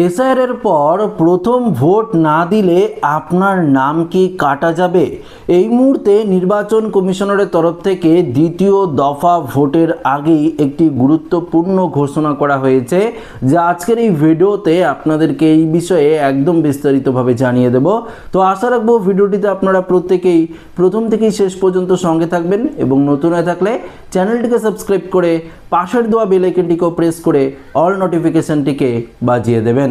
SIR পর প্রথম vote না দিলে আপনার নাম কি কাটা যাবে? এই মুহূর্তে নির্বাচন কমিশনারের তরফ থেকে দ্বিতীয় দফা ভোটের আগেই একটি গুরুত্বপূর্ণ ঘোষণা করা হয়েছে, যা আজকের এই ভিডিওতে আপনাদেরকে এই বিষয়ে একদম বিস্তারিতভাবে জানিয়ে দেব। তো আশা রাখবো ভিডিওটিতে আপনারা প্রত্যেকেই প্রথম থেকেই শেষ পর্যন্ত সঙ্গে থাকবেন এবং নতুন হয়ে থাকলে চ্যানেলটিকে সাবস্ক্রাইব করে পাশের দেওয়া বেল আইকনটিকেও প্রেস করে অল নোটিফিকেশনটিকে বাজিয়ে দেবেন।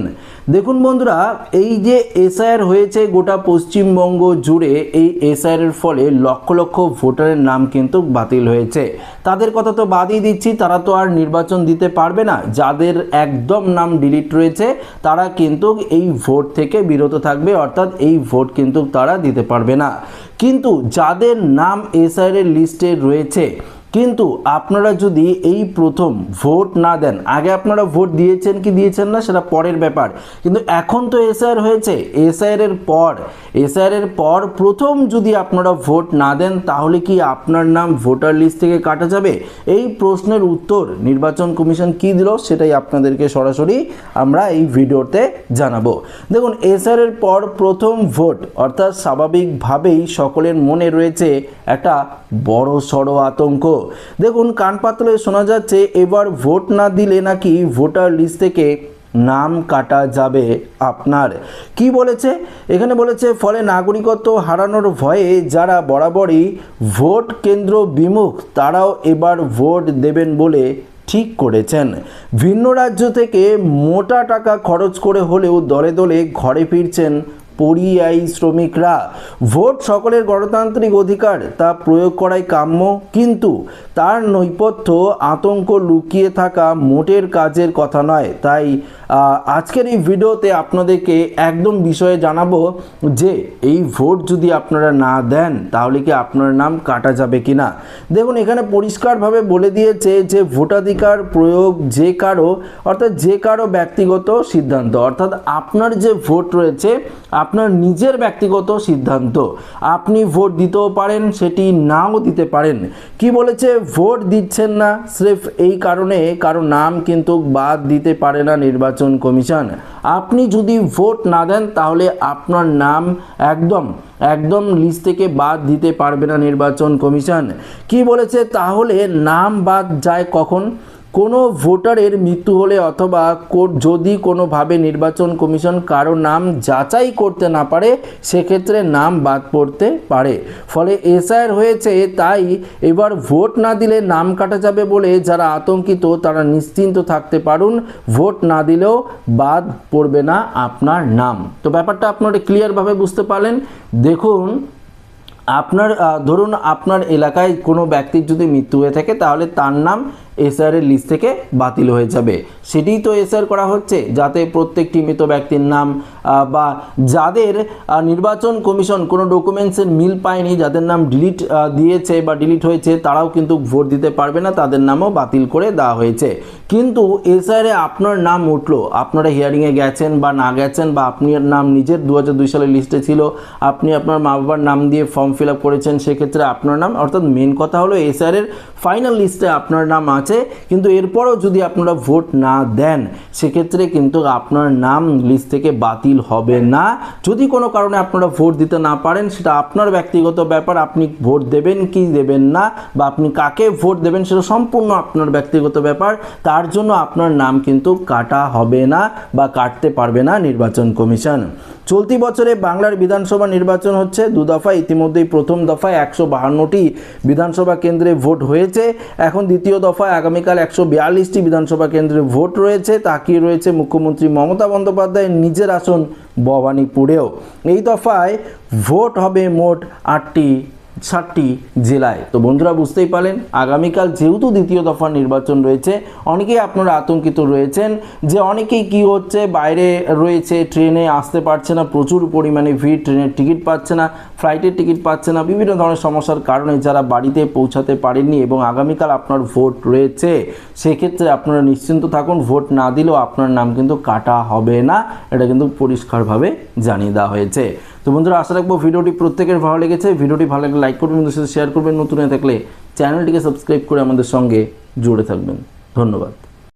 দেখুন বন্ধুরা, এই যে এসআইআর হয়েছে গোটা পশ্চিমবঙ্গ জুড়ে, এই এসআইআরের ফলে লক্ষ লক্ষ ভোটারের নাম কিন্তু বাতিল হয়েছে। তাদের কথা তো বাদই দিচ্ছি, তারা তো আর নির্বাচন দিতে পারবে না। যাদের একদম নাম ডিলিট রয়েছে তারা কিন্তু এই ভোট থেকে বিরত থাকবে, অর্থাৎ এই ভোট কিন্তু তারা দিতে পারবে না। কিন্তু যাদের নাম এসআইআর লিস্টে রয়েছে, কিন্তু আপনারা যদি এই প্রথম ভোট না দেন, আগে আপনারা ভোট দিয়েছেন কি দিয়েছেন না সেটা পরের ব্যাপার, কিন্তু এখন তো এসআইআর হয়েছে, এসআইআর পর প্রথম যদি আপনারা ভোট না দেন তাহলে কি আপনার নাম ভোটার লিস্ট থেকে কাটা যাবে? এই প্রশ্নের উত্তর নির্বাচন কমিশন কি দিল সেটাই আপনাদেরকে সরাসরি আমরা এই ভিডিওতে জানাবো। দেখুন, এসআইআর পর প্রথম ভোট, অর্থাৎ স্বাভাবিকভাবেই সকলের মনে রয়েছে একটা বড় সড়ো আতঙ্ক। দেখুন, কান পাতলে শোনা যাচ্ছে এবার ভোট না দিলে নাকি ভোটার লিস্ট থেকে নাম কাটা যাবে আপনার। কি বলেছে এখানে? বলেছে ফলে নাগরিকত্ব হারানোর ভয়ে যারা বরাবরই ভোট কেন্দ্র বিমুখ তারাও এবার ভোট দেবেন বলে ঠিক করেছেন। ভিন্ন রাজ্য থেকে মোটা টাকা খরচ করে হলেও দলে দলে ঘরে ফিরছেন পরিযায়ী শ্রমিকরা। ভোট সকলের গণতান্ত্রিক অধিকার, তা প্রয়োগ করাই কাম্য, কিন্তু তার নৈপথ্য আতঙ্ক লুকিয়ে থাকা মোটের কাজের কথা নয়। তাই আজকের এই ভিডিওতে আপনাদেরকে একদম বিষয়ে জানাবো যে এই ভোট যদি আপনারা না দেন তাহলে কি আপনার নাম কাটা যাবে কিনা। দেখুন, এখানে পরিষ্কারভাবে বলে দিয়েছে যে ভোটাধিকার প্রয়োগ যে কারো ব্যক্তিগত সিদ্ধান্ত, অর্থাৎ আপনার যে ভোট রয়েছে আপনার নিজের ব্যক্তিগত সিদ্ধান্ত। আপনি ভোট দিতেও পারেন, সেটি নাও দিতে পারেন। কি বলেছে? ভোট দিচ্ছেন না স্রেফ এই কারণে কারো নাম কিন্তু বাদ দিতে পারে না নির্বাচন কমিশন। আপনি যদি ভোট না দেন তাহলে আপনার নাম একদম লিস্ট থেকে বাদ দিতে পারবে না নির্বাচন কমিশন। কি বলেছে? তাহলে নাম বাদ যায় কখন? কোনো ভোটারের মৃত্যু হলে অথবা যদি কোনোভাবে নির্বাচন কমিশন কারো নাম যাচাই করতে না পারে, সেক্ষেত্রে নাম বাদ পড়তে পারে। ফলে এসআইআর হয়েছে, তাই এবার ভোট না দিলে নাম কাটা যাবে বলে যারা আতঙ্কিত তারা নিশ্চিন্ত থাকতে পারুন, ভোট না দিলেও বাদ পড়বে না আপনার নাম। তো ব্যাপারটা আপনারা ক্লিয়ারভাবে বুঝতে পারলেন। দেখুন, ধরুন আপনার এলাকায় কোনো ব্যক্তির যদি মৃত্যু হয়ে থাকে তাহলে তার নাম এসআইআর লিস্ট থেকে বাতিল হয়ে যাবে। সেটাই তো এসআইআর করা হচ্ছে, যাতে প্রত্যেকটি মৃত ব্যক্তির নাম বা যাদের নির্বাচন কমিশন কোনো ডকুমেন্টসের মিল পায়নি, যাদের নাম ডিলিট দিয়েছে বা ডিলিট হয়েছে, তারাও কিন্তু ভোট দিতে পারবে না, তাদের নামও বাতিল করে দেওয়া হয়েছে। কিন্তু এসআইআরে আপনার নাম উঠলো, আপনারা হিয়ারিংয়ে গেছেন বা না গেছেন, বা আপনার নাম নিজের 2002 সালের লিস্টে ছিল, আপনি আপনার মা বাবার নাম দিয়ে ফর্ম ফিল আপ করেছেন, সেক্ষেত্রে আপনার নাম, অর্থাৎ মেন কথা হলো এসআইআরের ফাইনাল লিস্টে আপনার নাম আছে, কিন্তু এরপরও যদি আপনারা ভোট না দেন সেক্ষেত্রে কিন্তু আপনার নাম লিস্ট থেকে বাতিল হবে না। যদি কোনো কারণে আপনারা ভোট দিতে না পারেন সেটা আপনার ব্যক্তিগত ব্যাপার, আপনি ভোট দেবেন কি দেবেন না বা আপনি কাকে ভোট দেবেন সেটা সম্পূর্ণ আপনার ব্যক্তিগত ব্যাপার। তার জন্য আপনার নাম কিন্তু কাটা হবে না বা কাটতে পারবে না নির্বাচন কমিশন। চলতি বছরে বাংলার বিধানসভা নির্বাচন হচ্ছে 2 দফায়। ইতিমধ্যেই প্রথম দফায় 152টি বিধানসভা কেন্দ্রে ভোট হয়েছে। এখন দ্বিতীয় দফায় আগামীকাল 142টি বিধানসভা কেন্দ্রে ভোট রয়েছে। তাকিয়ে রয়েছে মুখ্যমন্ত্রী মমতা বন্দ্যোপাধ্যায়ের নিজের আসন ভবানীপুরেও। এই দফায় ভোট হবে মোট 7টি জেলায়। তো বন্ধুরা, বুঝতেই পারলেন, আগামীকাল যেহেতু দ্বিতীয় দফার নির্বাচন রয়েছে, অনেকেই আপনারা আতঙ্কিত রয়েছেন যে অনেকেই কি হচ্ছে, বাইরে রয়েছে, ট্রেনে আসতে পারছে না, প্রচুর পরিমাণে ভিড়, ট্রেনের টিকিট পাচ্ছে না, ফ্লাইটের টিকিট পাচ্ছে না, বিভিন্ন ধরনের সমস্যার কারণে যারা বাড়িতে পৌঁছাতে পারেননি এবং আগামীকাল আপনার ভোট রয়েছে, সেক্ষেত্রে আপনারা নিশ্চিন্ত থাকুন, ভোট না দিলেও আপনার নাম কিন্তু কাটা হবে না। এটা কিন্তু পরিষ্কারভাবে জানিয়ে দেওয়া হয়েছে। তো বন্ধুরা, আশা রাখবো ভিডিওটি প্রত্যেকের ভালো লেগেছে। ভিডিওটি ভালো লাগলে লাইক করবেন, বন্ধুদের সাথে শেয়ার করবেন, নতুন হয়ে থাকলে চ্যানেলটিকে সাবস্ক্রাইব করে আমাদের সঙ্গে জুড়ে থাকবেন। ধন্যবাদ।